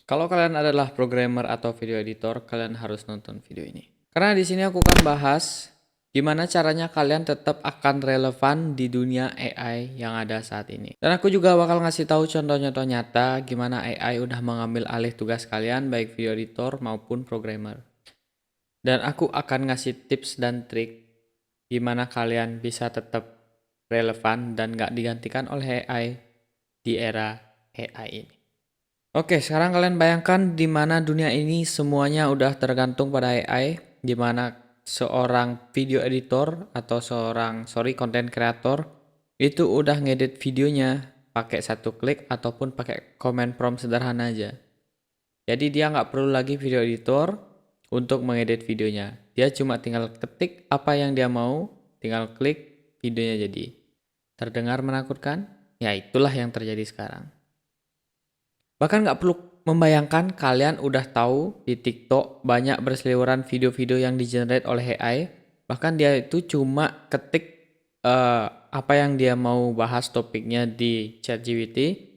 Kalau kalian adalah programmer atau video editor, kalian harus nonton video ini. Karena di sini aku akan bahas gimana caranya kalian tetap akan relevan di dunia AI yang ada saat ini. Dan aku juga bakal ngasih tahu contoh-contoh nyata gimana AI udah mengambil alih tugas kalian baik video editor maupun programmer. Dan aku akan ngasih tips dan trik gimana kalian bisa tetap relevan dan gak digantikan oleh AI di era AI ini. Oke, sekarang kalian bayangkan di mana dunia ini semuanya udah tergantung pada AI, di mana seorang video editor atau content creator itu udah ngedit videonya pakai satu klik ataupun pakai command prompt sederhana aja. Jadi dia nggak perlu lagi video editor untuk mengedit videonya. Dia cuma tinggal ketik apa yang dia mau, tinggal klik videonya jadi. Terdengar menakutkan? Ya itulah yang terjadi sekarang. Bahkan nggak perlu membayangkan, kalian udah tahu di TikTok banyak berseliweran video-video yang di-generate oleh AI. Bahkan dia itu cuma ketik apa yang dia mau bahas topiknya di ChatGPT,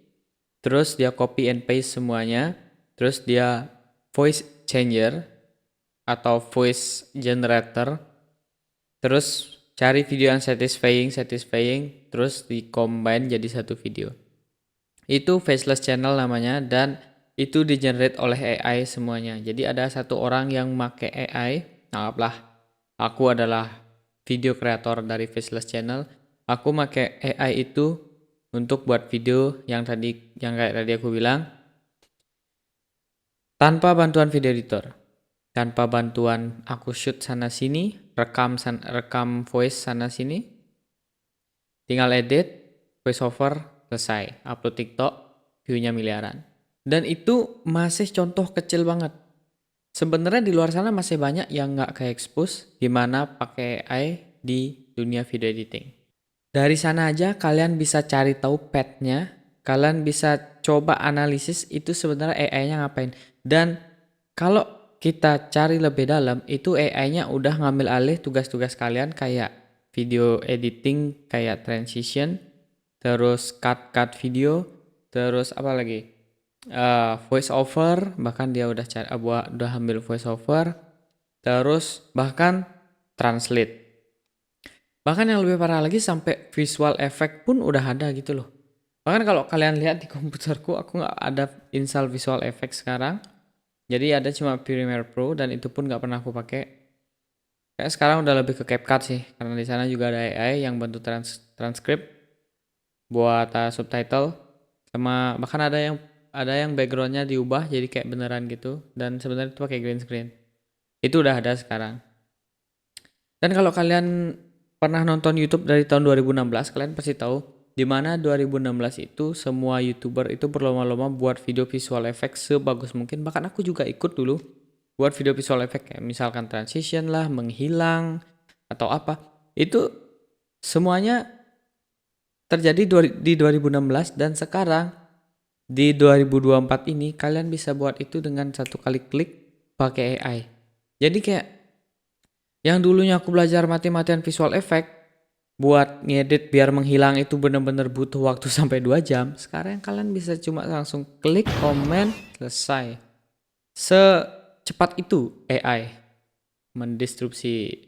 terus dia copy and paste semuanya, terus dia voice changer atau voice generator, terus cari video yang satisfying, terus di-combine jadi satu video. Itu faceless channel namanya dan itu di-generate oleh AI semuanya. Jadi ada satu orang yang make AI, anggaplah aku adalah video kreator dari faceless channel. Aku make AI itu untuk buat video yang kayak tadi aku bilang tanpa bantuan video editor. Tanpa bantuan aku shoot sana sini, rekam voice sana sini. Tinggal edit, voice over, selesai. Upload TikTok, view-nya miliaran. Dan itu masih contoh kecil banget. Sebenarnya di luar sana masih banyak yang nggak ke-expose gimana pakai AI di dunia video editing. Dari sana aja kalian bisa cari tahu path-nya, kalian bisa coba analisis itu sebenarnya AI-nya ngapain. Dan kalau kita cari lebih dalam, itu AI-nya udah ngambil alih tugas-tugas kalian kayak video editing, kayak transition, terus cut video, terus apa lagi? Voice over, bahkan dia udah ambil voice over, terus bahkan translate. Bahkan yang lebih parah lagi sampai visual effect pun udah ada gitu loh. Bahkan kalau kalian lihat di komputerku, aku nggak ada install visual effect sekarang. Jadi ada cuma Premiere Pro dan itu pun nggak pernah aku pakai. Kayak sekarang udah lebih ke CapCut sih, karena di sana juga ada AI yang bantu transkrip buat subtitle, sama bahkan ada yang backgroundnya diubah jadi kayak beneran gitu, dan sebenarnya itu pakai green screen. Itu udah ada sekarang. Dan kalau kalian pernah nonton YouTube dari tahun 2016, kalian pasti tahu di mana 2016 itu semua YouTuber itu berlomba-lomba buat video visual effect sebagus mungkin. Bahkan aku juga ikut dulu buat video visual effect kayak misalkan transition lah, menghilang atau apa. Itu semuanya terjadi di 2016 dan sekarang di 2024 ini kalian bisa buat itu dengan satu kali klik pakai AI. Jadi kayak yang dulunya aku belajar mati-matian visual effect buat ngedit biar menghilang itu bener-bener butuh waktu sampai 2 jam. Sekarang kalian bisa cuma langsung klik, komen, selesai. Secepat itu AI mendistribusi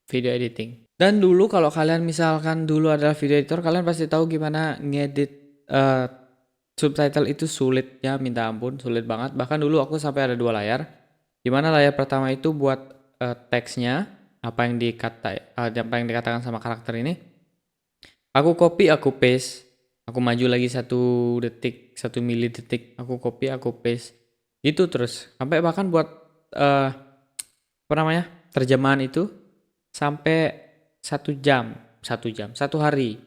video editing. Dan dulu kalau kalian misalkan dulu adalah video editor, kalian pasti tahu gimana ngedit subtitle itu sulitnya minta ampun, sulit banget. Bahkan dulu aku sampai ada 2 layar. Dimana layar pertama itu buat teksnya, apa yang dikatakan sama karakter ini. Aku copy, aku paste, aku maju lagi 1 detik, 1 milidetik, aku copy, aku paste. Itu terus sampai bahkan buat terjemahan itu sampai 1 jam, 1 hari.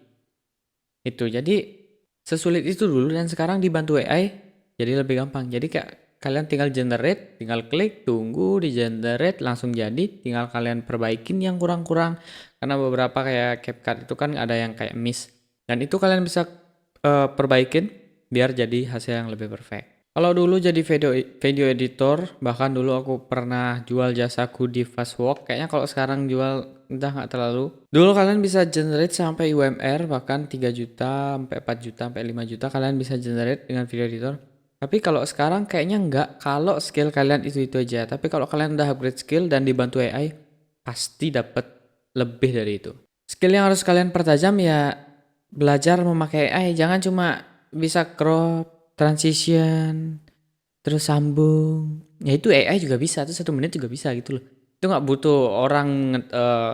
Itu jadi sesulit itu dulu dan sekarang dibantu AI jadi lebih gampang. Jadi kayak kalian tinggal generate, tinggal klik, tunggu di generate langsung jadi, tinggal kalian perbaikin yang kurang-kurang. Karena beberapa kayak CapCut itu kan ada yang kayak miss. Dan itu kalian bisa perbaikin biar jadi hasil yang lebih perfect. Kalau dulu jadi video editor, bahkan dulu aku pernah jual jasaku di Fastwork. Kayaknya kalau sekarang jual entah nggak terlalu. Dulu kalian bisa generate sampai UMR bahkan 3 juta, sampai 4 juta, sampai 5 juta kalian bisa generate dengan video editor. Tapi kalau sekarang kayaknya enggak, kalau skill kalian itu aja. Tapi kalau kalian udah upgrade skill dan dibantu AI, pasti dapat lebih dari itu. Skill yang harus kalian pertajam ya belajar memakai AI. Jangan cuma bisa crop, transition, terus sambung. Ya itu AI juga bisa, itu 1 menit juga bisa gitu loh. Itu nggak butuh orang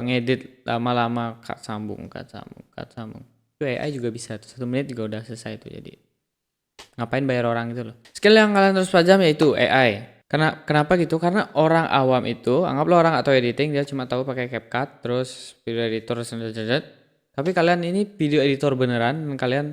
ngedit lama-lama, cut sambung, cut sambung, cut sambung. Itu AI juga bisa, itu 1 menit juga udah selesai itu. Jadi ngapain bayar orang gitu loh. Skill yang kalian terus pelajari yaitu AI. Kenapa gitu? Karena orang awam itu, anggaplah orang atau editing, dia cuma tahu pakai CapCut, terus video editor, tapi kalian ini video editor beneran, dan kalian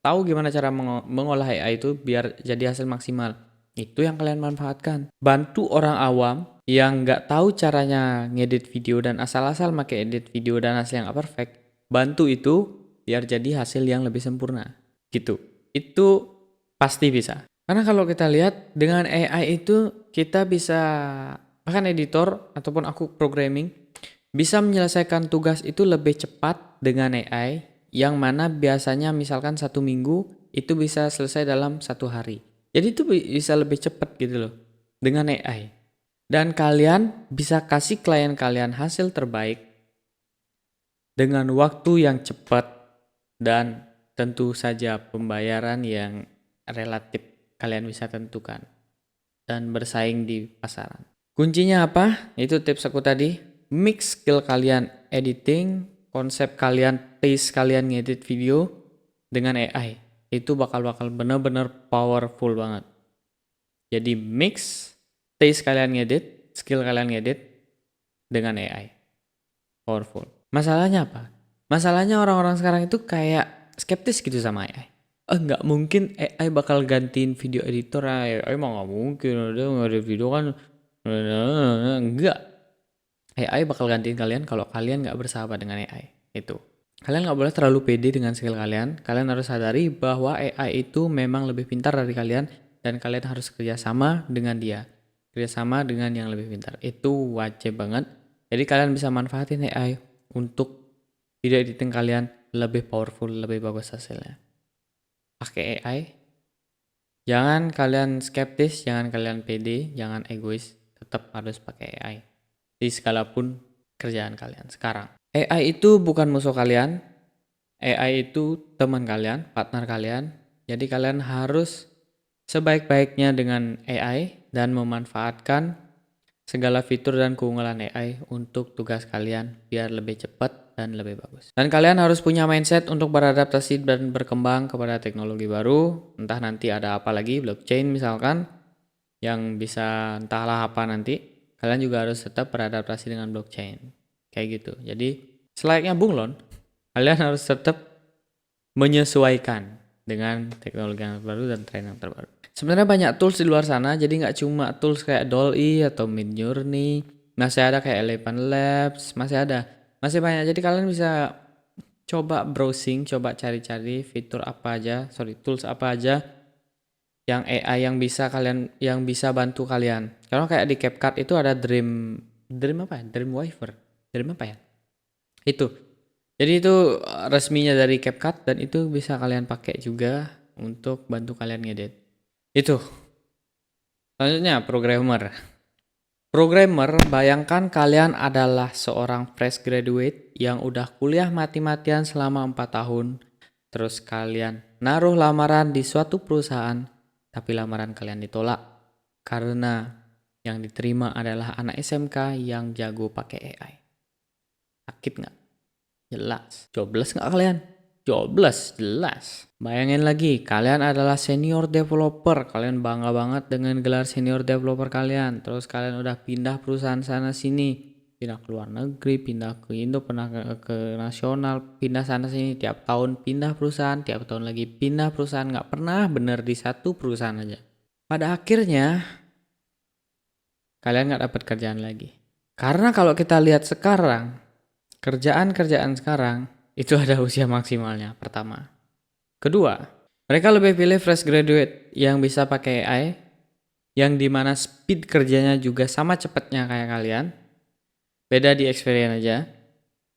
tahu gimana cara mengolah AI itu biar jadi hasil maksimal. Itu yang kalian manfaatkan. Bantu orang awam yang nggak tahu caranya ngedit video dan asal-asal pakai edit video dan hasil yang perfect. Bantu itu biar jadi hasil yang lebih sempurna. Gitu. Itu pasti bisa. Karena kalau kita lihat dengan AI itu kita bisa, bahkan editor ataupun aku programming, bisa menyelesaikan tugas itu lebih cepat dengan AI, yang mana biasanya misalkan 1 minggu itu bisa selesai dalam 1 hari. Jadi itu bisa lebih cepat gitu loh dengan AI. Dan kalian bisa kasih klien kalian hasil terbaik dengan waktu yang cepat dan tentu saja pembayaran yang relatif kalian bisa tentukan dan bersaing di pasaran. Kuncinya apa? Itu tips aku tadi. Mix skill kalian editing, konsep kalian, taste kalian ngedit video dengan AI. Itu bakal bener-bener powerful banget. Jadi mix taste kalian ngedit, skill kalian ngedit dengan AI. Powerful. Masalahnya apa? Masalahnya orang-orang sekarang itu kayak skeptis gitu sama AI. Nggak mungkin AI bakal gantiin video editor. AI mah nggak mungkin, ada ngedit video kan. Enggak. AI bakal gantiin kalian kalau kalian nggak bersahabat dengan AI. Itu. Kalian nggak boleh terlalu pede dengan skill kalian. Kalian harus sadari bahwa AI itu memang lebih pintar dari kalian dan kalian harus kerjasama dengan dia. Kerjasama dengan yang lebih pintar. Itu wajib banget. Jadi kalian bisa manfaatin AI untuk video editing kalian lebih powerful, lebih bagus hasilnya. Pakai AI. Jangan kalian skeptis, jangan kalian pede, jangan egois. Tetap harus pakai AI. Di segala pun kerjaan kalian sekarang. AI itu bukan musuh kalian. AI itu teman kalian, partner kalian. Jadi kalian harus sebaik-baiknya dengan AI dan memanfaatkan segala fitur dan keunggulan AI untuk tugas kalian biar lebih cepat dan lebih bagus. Dan kalian harus punya mindset untuk beradaptasi dan berkembang kepada teknologi baru. Entah nanti ada apa lagi, blockchain misalkan, yang bisa entahlah apa nanti. Kalian juga harus tetap beradaptasi dengan blockchain. Kayak gitu. Jadi selayaknya bunglon, kalian harus tetap menyesuaikan dengan teknologi yang terbaru dan tren yang terbaru. Sebenarnya banyak tools di luar sana, jadi nggak cuma tools kayak DALL-E atau Midjourney, masih ada kayak Eleven Labs, masih ada. Masih banyak, jadi kalian bisa coba browsing, coba cari-cari fitur apa aja, tools apa aja yang AI yang bisa kalian, yang bisa bantu kalian. Kalau kayak di CapCut itu ada Dream apa ya? Dreamweaver. Dream apa ya? Itu. Jadi itu resminya dari CapCut dan itu bisa kalian pakai juga untuk bantu kalian ngedit. Itu. Selanjutnya programmer. Programmer, bayangkan kalian adalah seorang fresh graduate yang udah kuliah mati-matian selama 4 tahun. Terus kalian naruh lamaran di suatu perusahaan, tapi lamaran kalian ditolak karena yang diterima adalah anak SMK yang jago pakai AI. Sakit nggak? Jelas. Jobless nggak kalian? Jobless, jelas. Bayangin lagi, kalian adalah senior developer. Kalian bangga banget dengan gelar senior developer kalian. Terus kalian udah pindah perusahaan sana sini. Pindah ke luar negeri, pindah ke Indo, pernah ke nasional, pindah sana sini. Tiap tahun pindah perusahaan, tiap tahun lagi pindah perusahaan. Nggak pernah bener di satu perusahaan aja. Pada akhirnya, kalian nggak dapat kerjaan lagi. Karena kalau kita lihat sekarang, kerjaan-kerjaan sekarang itu ada usia maksimalnya, pertama. Kedua, mereka lebih pilih fresh graduate yang bisa pakai AI, yang dimana speed kerjanya juga sama cepatnya kayak kalian, beda di experience aja,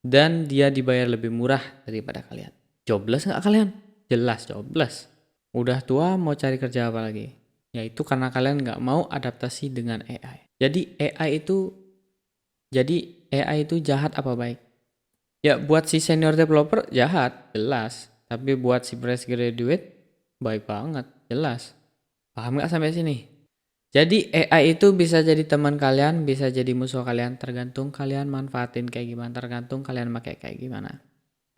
dan dia dibayar lebih murah daripada kalian. Jobless nggak kalian? Jelas jobless. Udah tua mau cari kerja apa lagi? Yaitu karena kalian nggak mau adaptasi dengan AI. Jadi AI itu jahat apa baik? Ya buat si senior developer jahat, jelas. Tapi buat si fresh graduate baik banget, jelas. Paham nggak sampai sini? Jadi AI itu bisa jadi teman kalian, bisa jadi musuh kalian, tergantung kalian manfaatin kayak gimana, tergantung kalian pakai kayak gimana.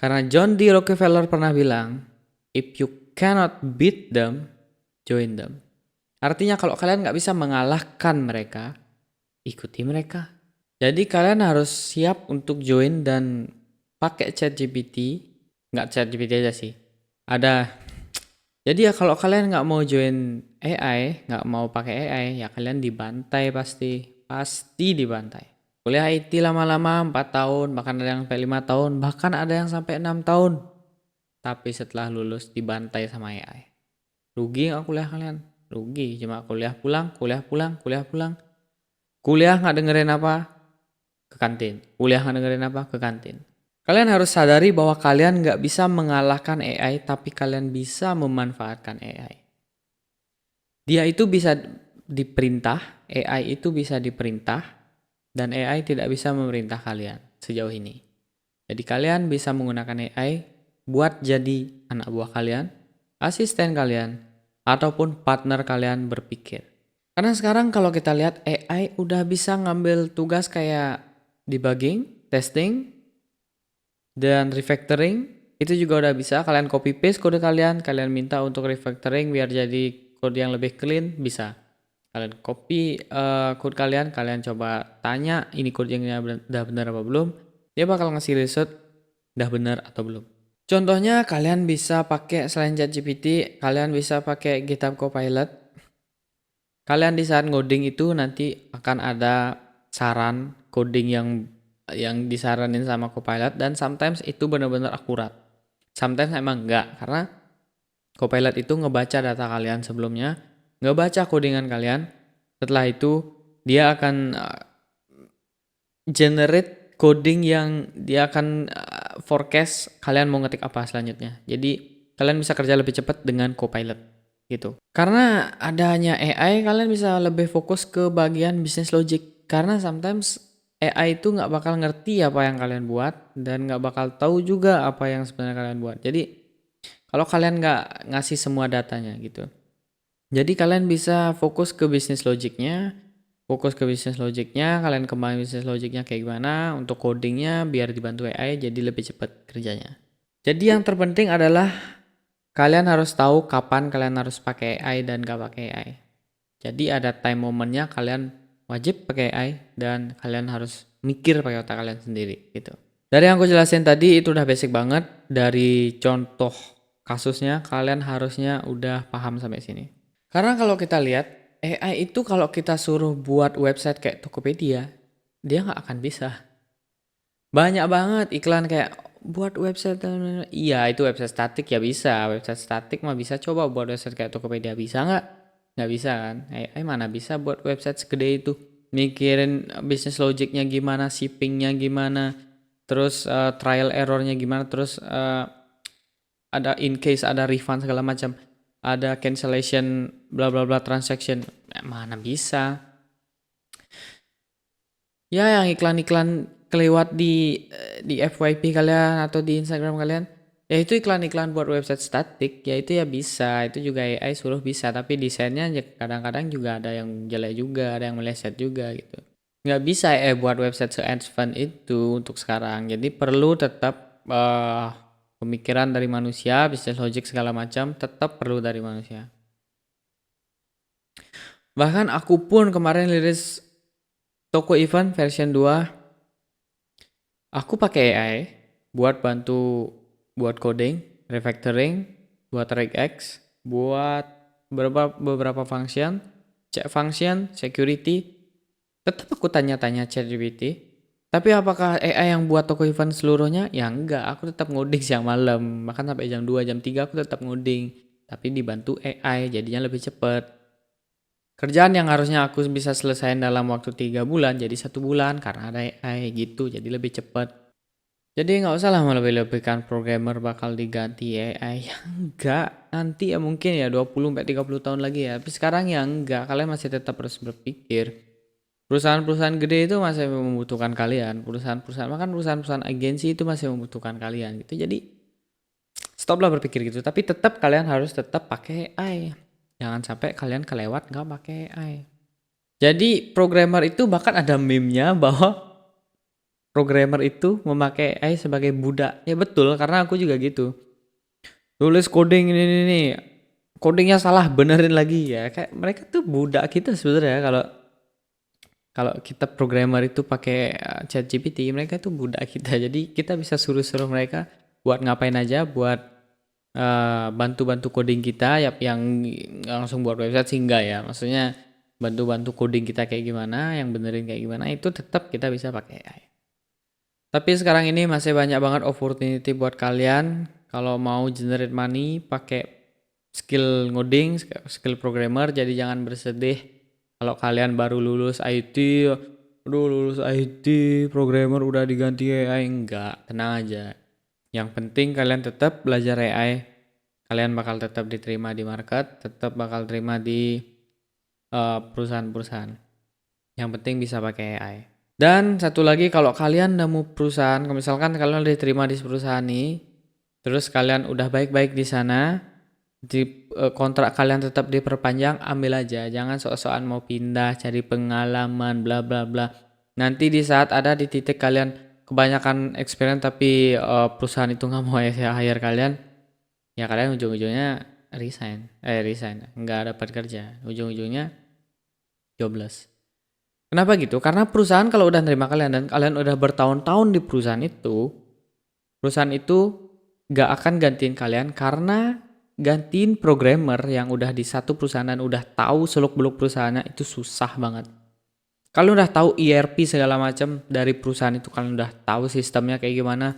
Karena John D. Rockefeller pernah bilang, if you cannot beat them, join them. Artinya kalau kalian nggak bisa mengalahkan mereka, ikuti mereka. Jadi kalian harus siap untuk join dan pakai ChatGPT, nggak ChatGPT aja sih. Jadi ya kalau kalian nggak mau join AI, nggak mau pakai AI, ya kalian dibantai pasti dibantai. Kuliah IT lama-lama 4 tahun, bahkan ada yang sampai 5 tahun, bahkan ada yang sampai 6 tahun. Tapi setelah lulus dibantai sama AI. Rugi nggak kuliah kalian? Rugi, cuma kuliah pulang. Kuliah nggak dengerin apa? Ke kantin. Kuliah nggak dengerin apa? Ke kantin. Kalian harus sadari bahwa kalian nggak bisa mengalahkan AI, tapi kalian bisa memanfaatkan AI. Dia itu bisa diperintah, AI itu bisa diperintah, dan AI tidak bisa memerintah kalian sejauh ini. Jadi kalian bisa menggunakan AI buat jadi anak buah kalian, asisten kalian, ataupun partner kalian berpikir. Karena sekarang kalau kita lihat AI udah bisa ngambil tugas kayak debugging, testing, dan refactoring itu juga udah bisa. Kalian copy paste kode kalian minta untuk refactoring biar jadi kode yang lebih clean, bisa. Kalian copy code kalian coba tanya ini code yang udah benar apa belum. Dia bakal ngasih result udah benar atau belum. Contohnya kalian bisa pakai selain ChatGPT, kalian bisa pakai GitHub Copilot. Kalian di saat ngoding itu nanti akan ada saran coding yang disaranin sama Copilot, dan sometimes itu benar-benar akurat. Sometimes emang enggak, karena Copilot itu ngebaca data kalian sebelumnya, ngebaca codingan kalian. Setelah itu dia akan generate coding yang dia akan forecast kalian mau ngetik apa selanjutnya. Jadi kalian bisa kerja lebih cepat dengan Copilot gitu. Karena adanya AI, kalian bisa lebih fokus ke bagian business logic. Karena sometimes AI itu nggak bakal ngerti apa yang kalian buat dan nggak bakal tahu juga apa yang sebenarnya kalian buat. Jadi kalau kalian nggak ngasih semua datanya gitu. Jadi kalian bisa fokus ke business logicnya, kalian kembangin business logicnya kayak gimana, untuk codingnya biar dibantu AI jadi lebih cepat kerjanya. Jadi yang terpenting adalah kalian harus tahu kapan kalian harus pakai AI dan gak pakai AI. Jadi ada time momennya kalian wajib pakai AI dan kalian harus mikir pakai otak kalian sendiri gitu. Dari yang aku jelasin tadi itu udah basic banget. Dari contoh kasusnya kalian harusnya udah paham sampai sini. Karena kalau kita lihat AI itu kalau kita suruh buat website kayak Tokopedia, dia nggak akan bisa. Banyak banget iklan kayak buat website, iya itu website statik ya bisa, website statik mah bisa. Coba buat website kayak Tokopedia, bisa nggak? Nggak bisa kan? AI mana bisa buat website segede itu. Mikirin bisnis logiknya gimana, shippingnya gimana, terus trial errornya gimana, terus ada in case ada refund segala macam, ada cancellation bla bla bla transaction, mana bisa. Ya yang iklan-iklan kelewat di FYP kalian atau di Instagram kalian, ya itu iklan-iklan buat website statik, ya itu ya bisa, itu juga AI suruh bisa, tapi desainnya kadang-kadang juga ada yang jelek juga, ada yang meleset juga gitu. Nggak bisa buat website se-advance itu untuk sekarang. Jadi perlu tetap pemikiran dari manusia, business logic segala macam tetap perlu dari manusia. Bahkan aku pun kemarin liris Toko Event version 2, aku pakai AI buat bantu buat coding, refactoring, buat regex, buat beberapa function, cek function, security. Tetap aku tanya-tanya ChatGPT. Tapi apakah AI yang buat toko event seluruhnya? Ya enggak, aku tetap ngoding siang malam. Bahkan sampai jam 2, jam 3 aku tetap ngoding. Tapi dibantu AI, jadinya lebih cepat. Kerjaan yang harusnya aku bisa selesaiin dalam waktu 3 bulan, jadi 1 bulan karena ada AI gitu, jadi lebih cepat. Jadi nggak usah lah melebih-lebihkan programmer bakal diganti AI. Ya enggak, nanti ya mungkin ya 20 sampai 30 tahun lagi ya. Tapi sekarang ya enggak, kalian masih tetap harus berpikir. Perusahaan-perusahaan gede itu masih membutuhkan kalian. Perusahaan-perusahaan, bahkan perusahaan-perusahaan agensi itu masih membutuhkan kalian gitu. Jadi stoplah berpikir gitu. Tapi tetap kalian harus tetap pakai AI. Jangan sampai kalian kelewat nggak pakai AI. Jadi programmer itu bahkan ada meme-nya bahwa programmer itu memakai AI sebagai budak. Ya betul, karena aku juga gitu. Tulis coding ini, codingnya salah benerin lagi ya. Kayak mereka tuh budak kita sebenarnya kalau kalau kita programmer itu pakai ChatGPT, mereka tuh budak kita. Jadi kita bisa suruh-suruh mereka buat ngapain aja, buat bantu-bantu coding kita ya, yang langsung buat website sih enggak ya. Maksudnya bantu-bantu coding kita kayak gimana, yang benerin kayak gimana, itu tetap kita bisa pakai AI. Tapi sekarang ini masih banyak banget opportunity buat kalian kalau mau generate money pakai skill ngoding, skill programmer. Jadi jangan bersedih kalau kalian baru lulus IT, aduh lulus IT, programmer udah diganti AI. Enggak, tenang aja. Yang penting kalian tetap belajar AI. Kalian bakal tetap diterima di market, tetap bakal terima di perusahaan-perusahaan. Yang penting bisa pakai AI. Dan satu lagi, kalau kalian nemu perusahaan, misalkan kalian udah diterima di perusahaan ini, terus kalian udah baik-baik di sana, di kontrak kalian tetap diperpanjang, ambil aja. Jangan sok-sokan mau pindah, cari pengalaman, bla bla bla. Nanti di saat ada di titik kalian kebanyakan experience tapi perusahaan itu nggak mau hire kalian, ya kalian ujung-ujungnya resign, nggak dapat kerja, ujung-ujungnya jobless. Kenapa gitu? Karena perusahaan kalau udah nerima kalian dan kalian udah bertahun-tahun di perusahaan itu gak akan gantiin kalian karena gantiin programmer yang udah di satu perusahaan dan udah tahu seluk-beluk perusahaannya itu susah banget. Kalian udah tahu ERP segala macam dari perusahaan itu, kalian udah tahu sistemnya kayak gimana,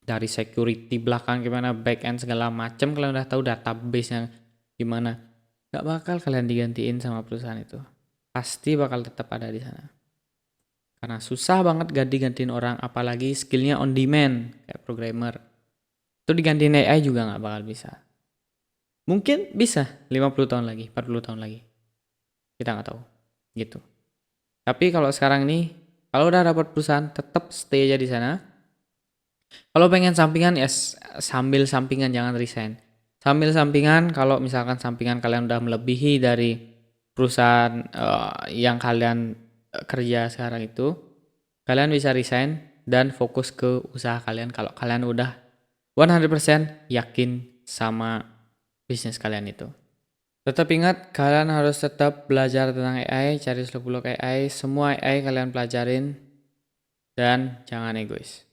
dari security belakang gimana, back end segala macam, kalian udah tahu database-nya gimana. Gak bakal kalian digantiin sama perusahaan itu. Pasti bakal tetap ada di sana. Karena susah banget ganti-gantiin orang, apalagi skillnya on demand kayak programmer. Itu digantiin AI juga nggak bakal bisa. Mungkin bisa 50 tahun lagi, 40 tahun lagi. Kita nggak tahu. Gitu. Tapi kalau sekarang nih, kalau udah dapat perusahaan, tetap stay aja di sana. Kalau pengen sampingan ya sambil sampingan, jangan resign. Sambil sampingan, kalau misalkan sampingan kalian udah melebihi dari perusahaan yang kalian kerja sekarang itu, kalian bisa resign dan fokus ke usaha kalian kalau kalian udah 100% yakin sama bisnis kalian itu. Tetap ingat, kalian harus tetap belajar tentang AI, cari seluk-beluk AI, semua AI kalian pelajarin, dan jangan egois.